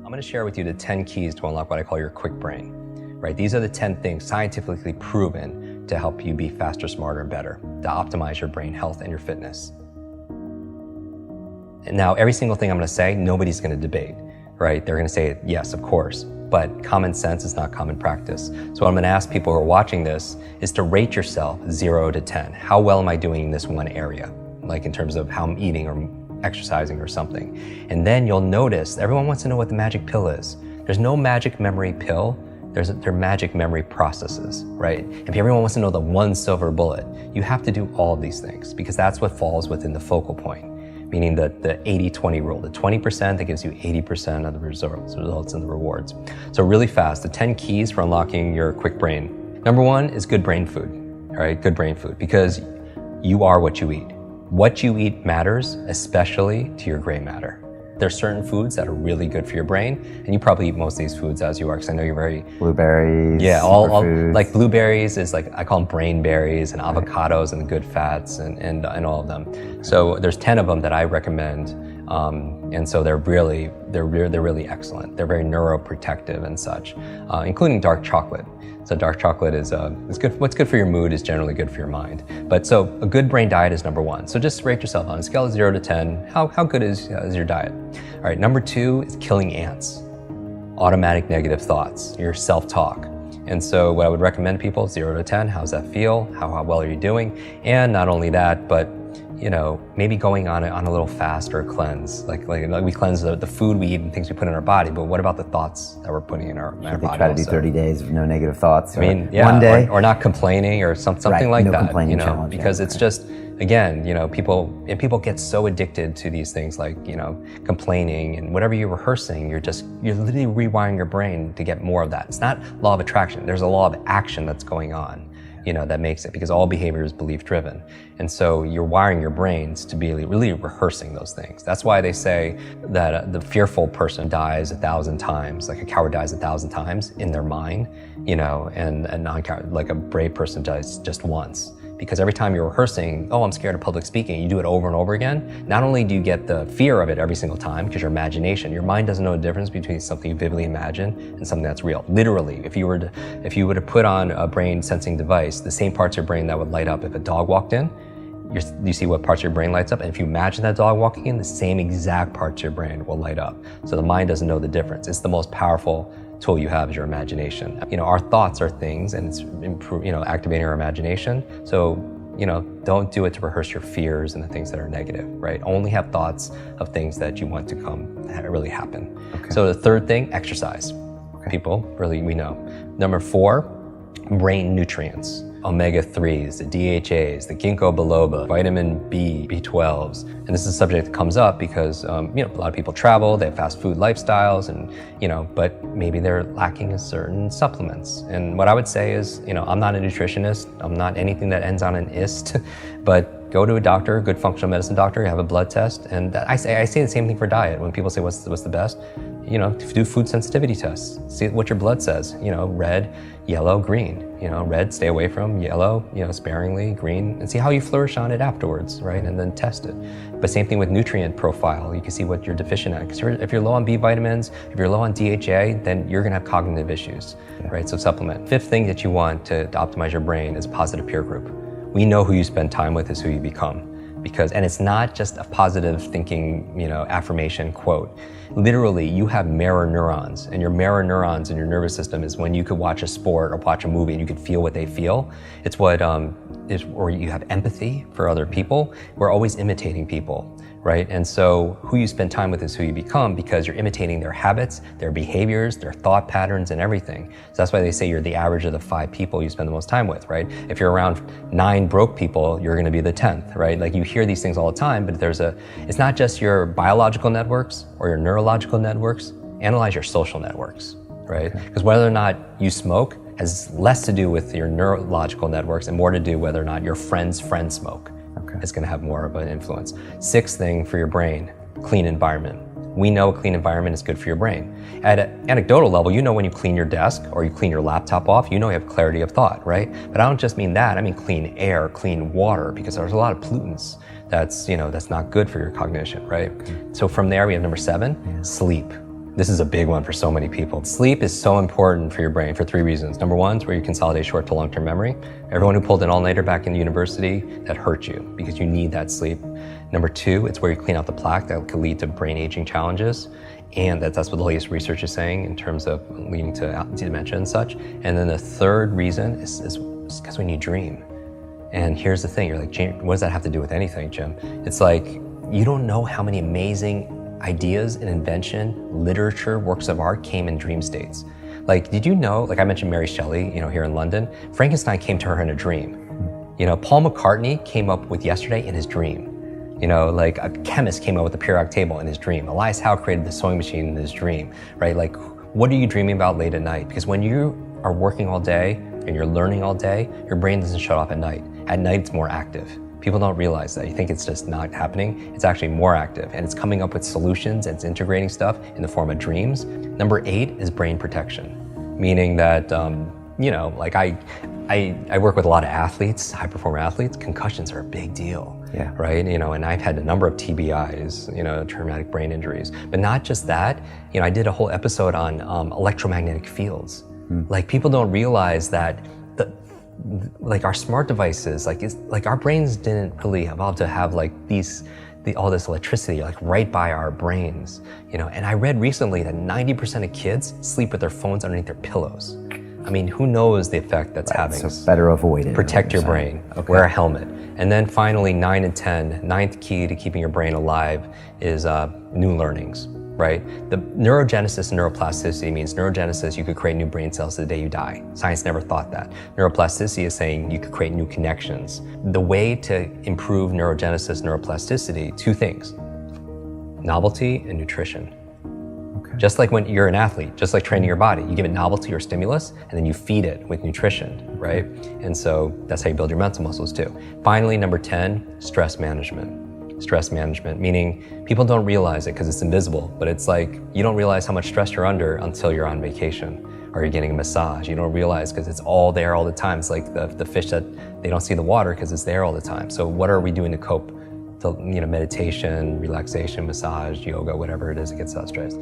I'm going to share with you the 10 keys to unlock what I call your quick brain, right? These are the 10 things scientifically proven to help you be faster, smarter, and better, to optimize your brain health and your fitness. And now, every single thing I'm going to say, nobody's going to debate, right? They're going to say, yes, of course, but common sense is not common practice. So what I'm going to ask people who are watching this is to rate yourself 0 to 10. How well am I doing in this one area? Like in terms of how I'm eating or exercising or something. And then you'll notice, everyone wants to know what the magic pill is. There's no magic memory pill. They're magic memory processes, right? If everyone wants to know the one silver bullet, you have to do all of these things because that's what falls within the focal point, meaning the 80-20 rule, the 20% that gives you 80% of the results and the rewards. So really fast, the 10 keys for unlocking your quick brain. Number one is good brain food, all right? Good brain food, because you are what you eat. What you eat matters, especially to your gray matter. There's certain foods that are really good for your brain, and you probably eat most of these foods as you are, because I know you're very... Blueberries, yeah, all like blueberries is like, I call them brain berries, and avocados and the good fats and all of them. So there's 10 of them that I recommend, and so they're really excellent. They're very neuroprotective and such, including dark chocolate. So dark chocolate is good. What's good for your mood is generally good for your mind. But so a good brain diet is number one. So just rate yourself on a scale of 0 to 10. How good is your diet? All right, number two is killing ants. Automatic negative thoughts, your self-talk. And so what I would recommend people, 0 to 10, how's that feel? How well are you doing? And not only that, but maybe going on a little fast or a cleanse. Like we cleanse the food we eat and things we put in our body, but what about the thoughts that we're putting in our body? Try to do 30 days of no negative thoughts. I mean, yeah, one day. Or not complaining or something right, like no that. Complaining challenge, because it's just, again, people get so addicted to these things like, complaining and whatever you're rehearsing, you're literally rewiring your brain to get more of that. It's not law of attraction. There's a law of action that's going on. That makes it, because all behavior is belief driven. And so you're wiring your brains to be really rehearsing those things. That's why they say that the fearful person dies 1,000 times, like a coward dies 1,000 times in their mind, and a non-coward, like a brave person dies just once. Because every time you're rehearsing, oh, I'm scared of public speaking, you do it over and over again, not only do you get the fear of it every single time, because your mind doesn't know the difference between something you vividly imagine and something that's real. Literally, if you were to put on a brain sensing device, the same parts of your brain that would light up if a dog walked in, you see what parts of your brain lights up, and if you imagine that dog walking in, the same exact parts of your brain will light up. So the mind doesn't know the difference. It's the most powerful tool you have is your imagination. Our thoughts are things, and it's activating our imagination. So, don't do it to rehearse your fears and the things that are negative, right? Only have thoughts of things that you want to really happen. Okay. So the third thing, exercise. Okay. People, really, we know. Number 4, brain nutrients. Omega-3s, the DHAs, the ginkgo biloba, vitamin B, B12s. And this is a subject that comes up because, a lot of people travel, they have fast food lifestyles, and, but maybe they're lacking in certain supplements. And what I would say is, I'm not a nutritionist, I'm not anything that ends on an ist, but go to a doctor, a good functional medicine doctor, have a blood test. And I say the same thing for diet. When people say what's the best, do food sensitivity tests, see what your blood says, red, yellow, green, red, stay away from, yellow, sparingly, green, and see how you flourish on it afterwards, right? And then test it. But same thing with nutrient profile. You can see what you're deficient at. Because if you're low on B vitamins, if you're low on DHA, then you're gonna have cognitive issues, right? So supplement. 5th thing that you want to optimize your brain is a positive peer group. We know who you spend time with is who you become. And it's not just a positive thinking, affirmation quote. Literally, you have mirror neurons, and your mirror neurons in your nervous system is when you could watch a sport or watch a movie and you could feel what they feel. It's what or you have empathy for other people. We're always imitating people, right? And so who you spend time with is who you become, because you're imitating their habits, their behaviors, their thought patterns, and everything. So that's why they say you're the average of the 5 people you spend the most time with, right? If you're around 9 broke people, you're gonna be the 10th, right? Like you hear these things all the time, but it's not just your biological networks or your neurological networks, analyze your social networks, right? Because whether or not you smoke has less to do with your neurological networks and more to do whether or not your friend's friend smoke. It's going to have more of an influence. 6th thing for your brain, clean environment. We know a clean environment is good for your brain. At an anecdotal level, when you clean your desk or you clean your laptop off, you have clarity of thought, right? But I don't just mean that. I mean clean air, clean water, because there's a lot of pollutants that's not good for your cognition, right? So from there, we have number 7, sleep. This is a big one for so many people. Sleep is so important for your brain for 3 reasons. Number one, it's where you consolidate short to long-term memory. Everyone who pulled an all-nighter back in university, that hurt you because you need that sleep. Number two, it's where you clean out the plaque that could lead to brain aging challenges. And that's what the latest research is saying in terms of leading to dementia and such. And then the third reason is because when you dream. And here's the thing, you're like, Jim, what does that have to do with anything, Jim? It's like, you don't know how many amazing ideas and invention, literature, works of art came in dream states. Like, did you know, like I mentioned Mary Shelley, here in London, Frankenstein came to her in a dream. Paul McCartney came up with Yesterday in his dream. Like a chemist came up with the periodic table in his dream. Elias Howe created the sewing machine in his dream, right? Like, what are you dreaming about late at night? Because when you are working all day and you're learning all day, your brain doesn't shut off at night. At night, it's more active. People don't realize that. You think it's just not happening. It's actually more active, and it's coming up with solutions, and it's integrating stuff in the form of dreams. Number 8 is brain protection, meaning that, like I work with a lot of athletes, high performer athletes. Concussions are a big deal, right? And I've had a number of TBIs, traumatic brain injuries. But not just that, I did a whole episode on electromagnetic fields. Like, people don't realize that like our smart devices, like our brains didn't really evolve to have like all this electricity like right by our brains, And I read recently that 90% of kids sleep with their phones underneath their pillows. I mean, who knows the effect that's having? So better avoid it. Protect your brain. Okay. Wear a helmet. And then finally, 9 and 10. Ninth key to keeping your brain alive is new learnings. Right? The neurogenesis and neuroplasticity means neurogenesis, you could create new brain cells the day you die. Science never thought that. Neuroplasticity is saying you could create new connections. The way to improve neurogenesis, neuroplasticity, 2 things: novelty and nutrition. Okay. Just like when you're an athlete, just like training your body, you give it novelty or stimulus, and then you feed it with nutrition, right? And so that's how you build your mental muscles too. Finally, number 10, stress management. Stress management, meaning people don't realize it because it's invisible, but it's like you don't realize how much stress you're under until you're on vacation or you're getting a massage. You don't realize because it's all there all the time. It's like the fish that they don't see the water because it's there all the time. So what are we doing to cope? Meditation, relaxation, massage, yoga, whatever it is that gets us stressed.